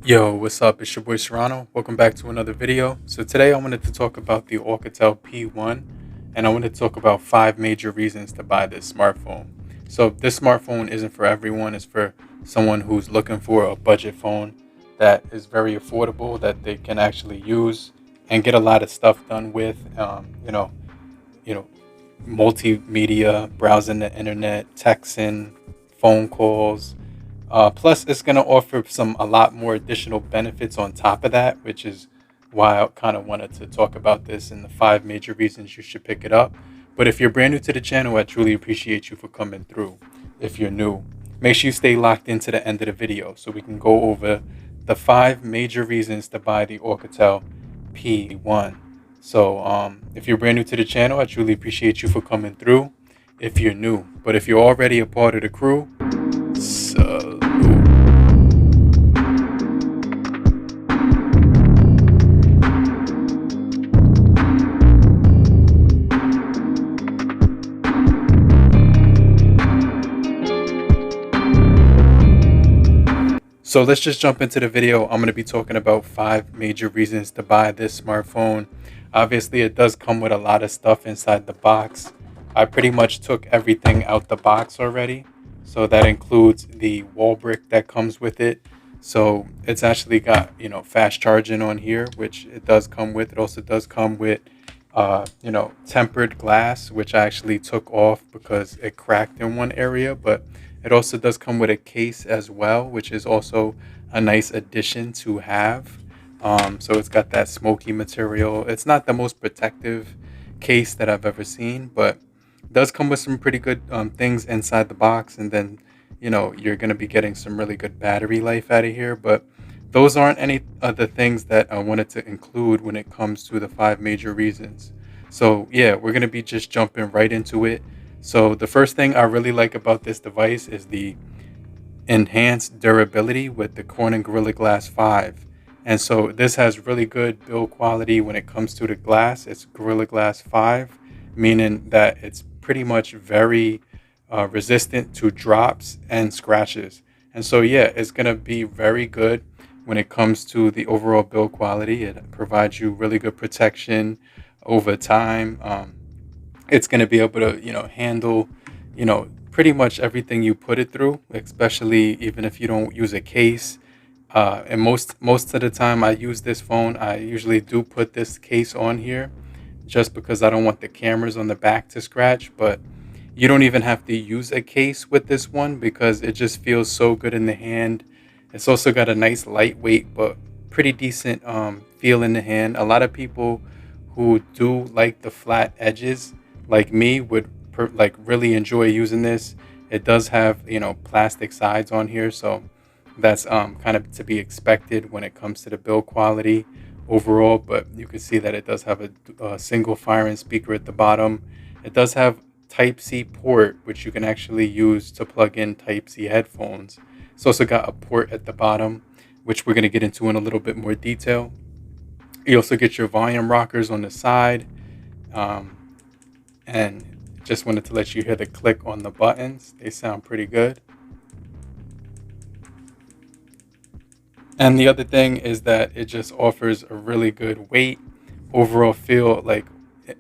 Yo, what's up? It's your boy Serrano. Welcome back to another video. So today I wanted to talk about the OUKITEL P1 and I wanted to talk about 5 major reasons to buy this smartphone. So this smartphone isn't for everyone. It's for someone who's looking for a budget phone that is very affordable, that they can actually use and get a lot of stuff done with. You know, multimedia, browsing the internet, texting, phone calls. Plus, it's going to offer a lot more additional benefits on top of that, which is why I kind of wanted to talk about this and the 5 major reasons you should pick it up. But if you're brand new to the channel, I truly appreciate you for coming through. If you're new, make sure you stay locked into the end of the video so we can go over the 5 major reasons to buy the OUKITEL P1. So if you're brand new to the channel, I truly appreciate you for coming through. If you're new, but if you're already a part of the crew, salute. So let's just jump into the video. I'm going to be talking about 5 major reasons to buy this smartphone. Obviously, it does come with a lot of stuff inside the box. I pretty much took everything out the box already. So that includes the wall brick that comes with it. So it's actually got, fast charging on here, which it does come with. It also does come with, tempered glass, which I actually took off because it cracked in one area, but it also does come with a case as well, which is also a nice addition to have. So it's got that smoky material. It's not the most protective case that I've ever seen, but it does come with some pretty good things inside the box. And then, you're going to be getting some really good battery life out of here. But those aren't any of the things that I wanted to include when it comes to the 5 major reasons. So yeah, we're going to be just jumping right into it. So the first thing I really like about this device is the enhanced durability with the Corning Gorilla Glass 5. And so this has really good build quality when it comes to the glass. It's Gorilla Glass 5, meaning that it's pretty much very resistant to drops and scratches. And so yeah, it's going to be very good when it comes to the overall build quality. It provides you really good protection over time. It's going to be able to handle pretty much everything you put it through, especially even if you don't use a case. And most of the time I use this phone, I usually do put this case on here just because I don't want the cameras on the back to scratch. But you don't even have to use a case with this one because it just feels so good in the hand. It's also got a nice lightweight but pretty decent feel in the hand. A lot of people who do like the flat edges like me would really enjoy using this. It does have plastic sides on here, so that's kind of to be expected when it comes to the build quality overall. But you can see that it does have a single firing speaker at the bottom. It does have Type-C port, which you can actually use to plug in Type-C headphones. It's also got a port at the bottom, which we're going to get into in a little bit more detail. You also get your volume rockers on the side. And just wanted to let you hear the click on the buttons. They sound pretty good. And the other thing is that it just offers a really good weight overall feel, like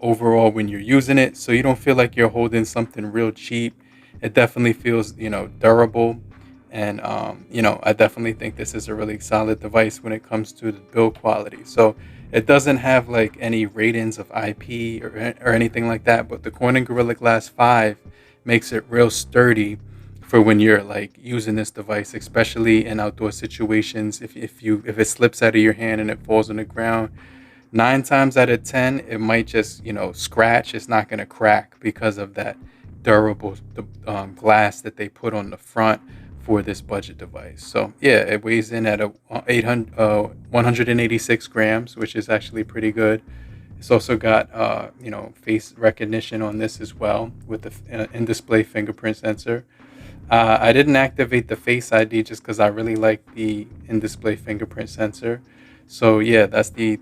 overall when you're using it. So you don't feel like you're holding something real cheap. It definitely feels, durable. And, I definitely think this is a really solid device when it comes to the build quality. So it doesn't have like any ratings of IP or anything like that, but the Corning Gorilla Glass 5 makes it real sturdy for when you're like using this device, especially in outdoor situations. If it slips out of your hand and it falls on the ground, 9 times out of 10 it might just scratch. It's not going to crack because of that durable glass that they put on the front for this budget device. So yeah, it weighs in at 186 grams, which is actually pretty good. It's also got face recognition on this as well with the in-display fingerprint sensor. I didn't activate the Face ID just because I really like the in-display fingerprint sensor. So yeah, that's the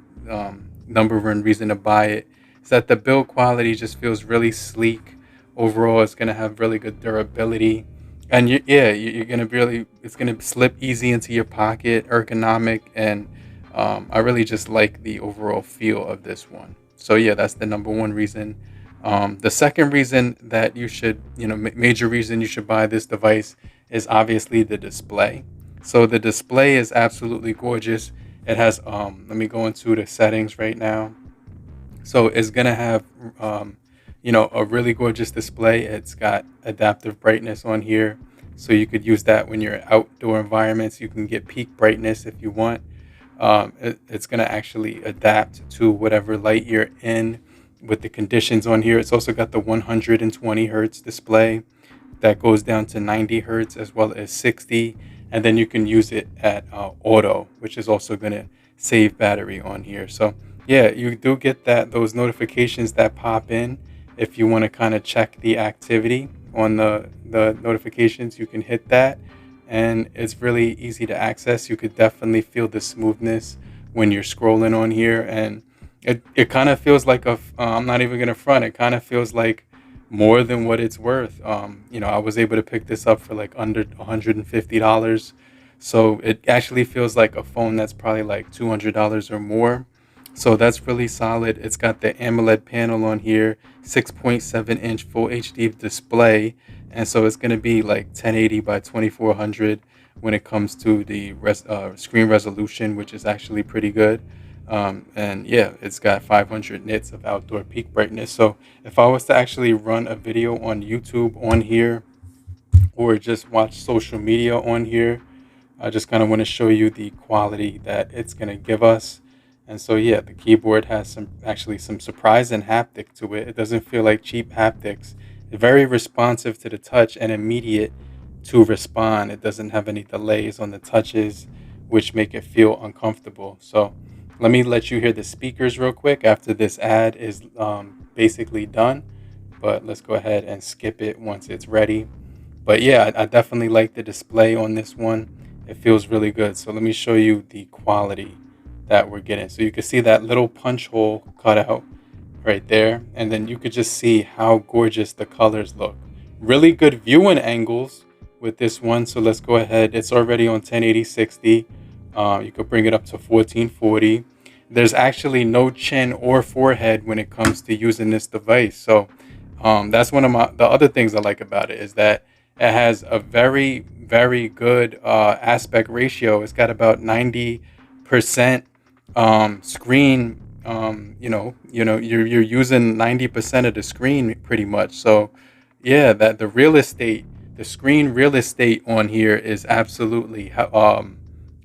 number one reason to buy it. Is that the build quality just feels really sleek. Overall, it's going to have really good durability. And you're gonna really, it's gonna slip easy into your pocket, ergonomic, and I really just like the overall feel of this one. So yeah, that's the number one reason. The second reason that you should, major reason you should buy this device is obviously the display. So the display is absolutely gorgeous. It has, let me go into the settings right now. So it's gonna have, a really gorgeous display. It's got adaptive brightness on here, so you could use that when you're outdoor environments. You can get peak brightness if you want. It's gonna actually adapt to whatever light you're in with the conditions on here. It's also got the 120 hertz display that goes down to 90 hertz as well as 60, and then you can use it at auto, which is also going to save battery on here. So yeah, you do get those notifications that pop in. If you want to kind of check the activity on the notifications, you can hit that, and it's really easy to access. You could definitely feel the smoothness when you're scrolling on here, and it kind of feels like I'm not even gonna front. It kind of feels like more than what it's worth. I was able to pick this up for like under $150. So it actually feels like a phone that's probably like $200 or more. So that's really solid. It's got the AMOLED panel on here, 6.7-inch full HD display. And so it's going to be like 1080 by 2400 when it comes to the screen resolution, which is actually pretty good. And yeah, it's got 500 nits of outdoor peak brightness. So if I was to actually run a video on YouTube on here, or just watch social media on here, I just kind of want to show you the quality that it's going to give us. And so yeah, the keyboard has some surprise and haptic to it. It doesn't feel like cheap haptics. It's very responsive to the touch and immediate to respond. It doesn't have any delays on the touches, which make it feel uncomfortable. So let me let you hear the speakers real quick after this ad is basically done. But let's go ahead and skip it once it's ready. But yeah, I definitely like the display on this one. It feels really good. So let me show you the quality that we're getting. So you can see that little punch hole cut out right there. And then you could just see how gorgeous the colors look. Really good viewing angles with this one. So let's go ahead. It's already on 1080-60. You could bring it up to 1440. There's actually no chin or forehead when it comes to using this device. So that's one of the other things I like about it, is that it has a very, very good aspect ratio. It's got about 90% screen. You're using 90% of the screen pretty much. So yeah, that the screen real estate on here is absolutely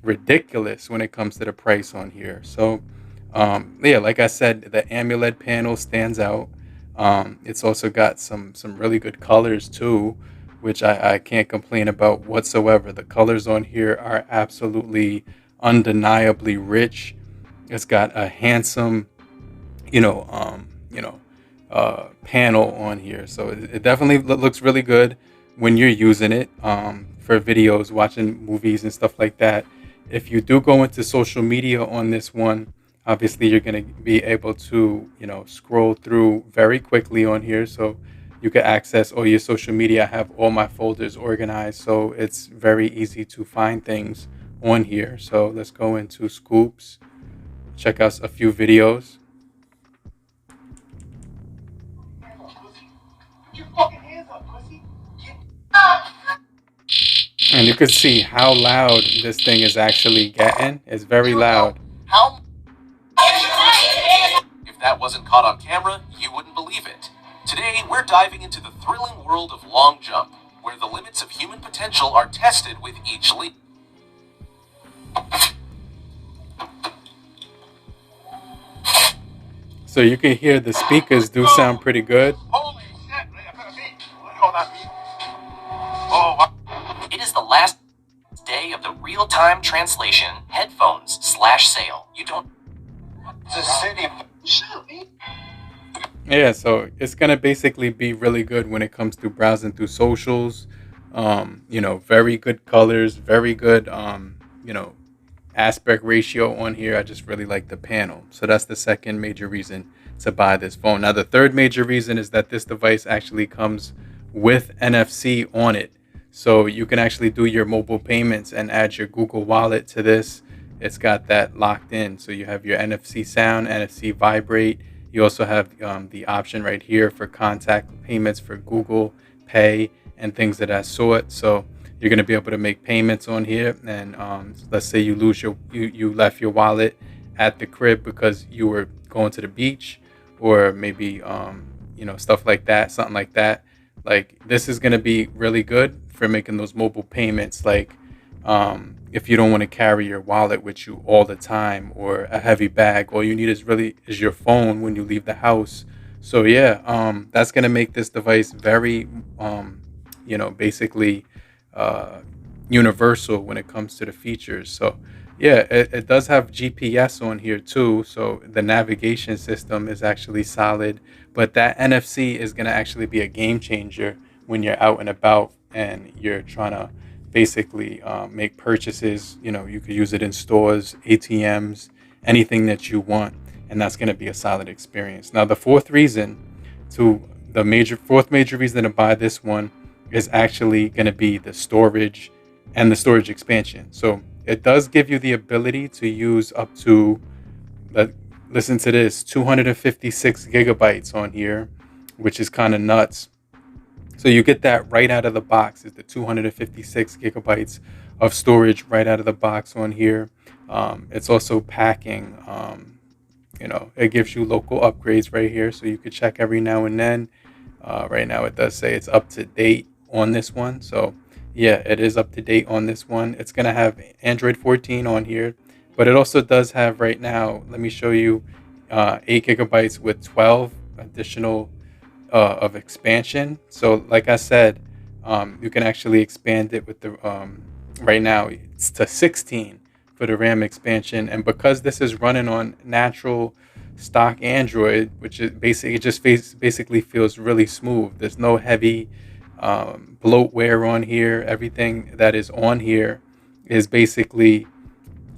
ridiculous when it comes to the price on here. So yeah, like I said, the AMOLED panel stands out. It's also got some really good colors too, which I can't complain about whatsoever. The colors on here are absolutely undeniably rich. It's got a handsome, panel on here. So it definitely looks really good when you're using it for videos, watching movies and stuff like that. If you do go into social media on this one, obviously you're going to be able to, scroll through very quickly on here. So you can access all your social media. I have all my folders organized, so it's very easy to find things on here. So let's go into Scoops, check out a few videos. And you can see how loud this thing is actually getting. It's very loud. If that wasn't caught on camera, you wouldn't believe it. Today, we're diving into the thrilling world of long jump, where the limits of human potential are tested with each leap. So you can hear the speakers do sound pretty good. Holy shit! It is the last day of the real-time translation headphones /sale. You don't. It's a city. Yeah, so it's gonna basically be really good when it comes to browsing through socials. Very good colors, very good aspect ratio on here. I just really like the panel. So that's the second major reason to buy this phone. Now the third major reason is that this device actually comes with NFC on it. So you can actually do your mobile payments and add your Google Wallet to this. It's got that locked in. So you have your NFC sound, NFC vibrate. You also have the option right here for contact payments for Google Pay and things of that sort. So you're going to be able to make payments on here. And let's say you lose you left your wallet at the crib because you were going to the beach, or maybe stuff like that, something like that. Like, this is going to be really good for making those mobile payments. Like, if you don't want to carry your wallet with you all the time, or a heavy bag, all you need is your phone when you leave the house. So yeah, that's going to make this device very basically uh, universal when it comes to the features. So yeah, it does have GPS on here too. So the navigation system is actually solid, but that NFC is going to actually be a game changer when you're out and about and you're trying to basically make purchases. You could use it in stores, ATMs, anything that you want, and that's going to be a solid experience. Now, the fourth major reason to buy this one is actually going to be the storage and the storage expansion. So it does give you the ability to use up to, listen to this, 256 gigabytes on here, which is kind of nuts. So you get that right out of the box, is the 256 gigabytes of storage right out of the box on here. It's also packing, it gives you local upgrades right here, so you could check every now and then. Right now it does say it's up to date on this one. So yeah, it is up to date on this one. It's going to have Android 14 on here, but it also does have right now, let me show you, 8 gigabytes with 12 additional of expansion. So like I said, you can actually expand it with the right now it's to 16 for the RAM expansion. And because this is running on natural stock Android, which is basically feels really smooth. There's no heavy bloatware on here. Everything that is on here is basically,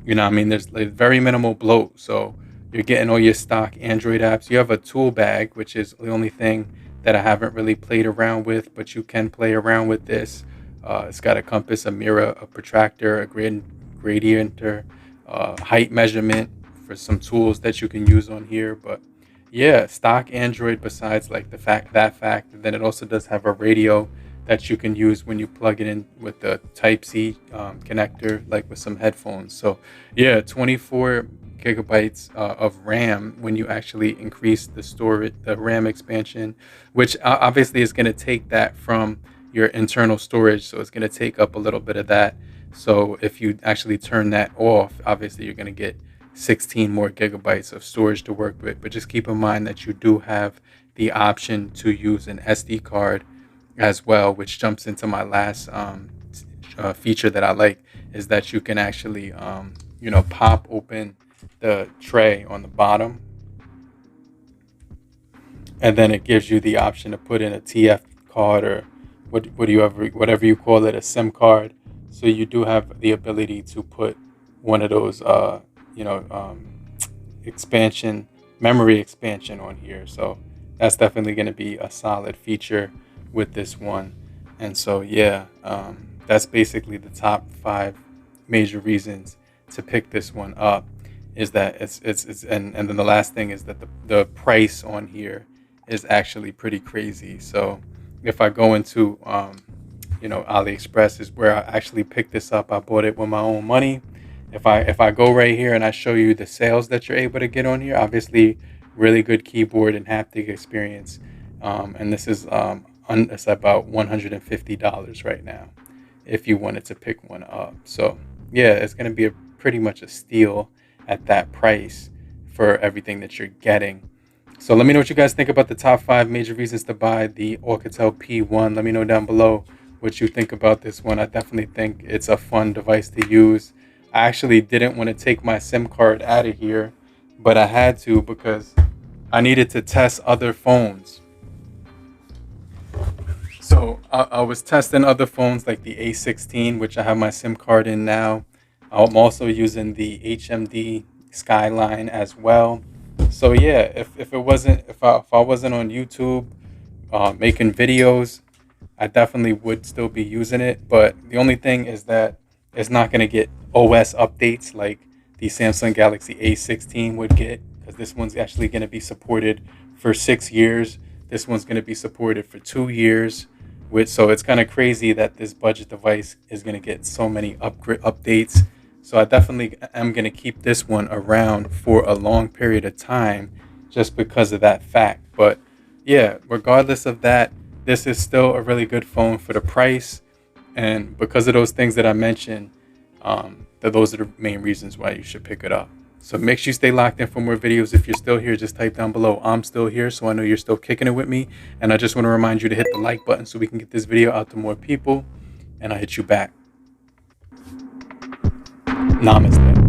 there's like very minimal bloat. So you're getting all your stock Android apps. You have a tool bag, which is the only thing that I haven't really played around with, but you can play around with this. It's got a compass, a mirror, a protractor, a gradienter, height measurement for some tools that you can use on here. But yeah, stock Android, besides like then it also does have a radio that you can use when you plug it in with the Type-C connector, like with some headphones. So yeah, 24 gigabytes of RAM when you actually increase the RAM expansion, which obviously is going to take that from your internal storage. So it's going to take up a little bit of that. So if you actually turn that off, obviously you're going to get 16 more gigabytes of storage to work with. But just keep in mind that you do have the option to use an SD card as well, which jumps into my last feature that I like, is that you can actually pop open the tray on the bottom, and then it gives you the option to put in a TF card, or whatever you call it, a SIM card. So you do have the ability to put one of those memory expansion on here. So that's definitely going to be a solid feature with this one. And so yeah, that's basically the top 5 major reasons to pick this one up. Is that and then the last thing is that the price on here is actually pretty crazy. So if I go into AliExpress is where I actually picked this up. I bought it with my own money. If I go right here and I show you the sales that you're able to get on here, obviously really good keyboard and haptic experience. And this is it's about $150 right now if you wanted to pick one up. So yeah, it's going to be pretty much a steal at that price for everything that you're getting. So let me know what you guys think about the top 5 major reasons to buy the OUKITEL P1. Let me know down below what you think about this one. I definitely think it's a fun device to use. I actually didn't want to take my SIM card out of here, but I had to because I needed to test other phones. So I was testing other phones like the A16, which I have my SIM card in now. I'm also using the HMD Skyline as well. So yeah, if I wasn't on YouTube making videos, I definitely would still be using it, but the only thing is that it's not going to get OS updates like the Samsung Galaxy A16 would get, because this one's actually going to be supported for 6 years. This one's going to be supported for 2 years. So it's kind of crazy that this budget device is going to get so many updates. So I definitely am going to keep this one around for a long period of time just because of that fact. But yeah, regardless of that, this is still a really good phone for the price. And because of those things that I mentioned, those are the main reasons why you should pick it up. So make sure you stay locked in for more videos. If you're still here, just type down below, I'm still here, so I know you're still kicking it with me. And I just want to remind you to hit the like button so we can get this video out to more people. And I'll hit you back. Namaste.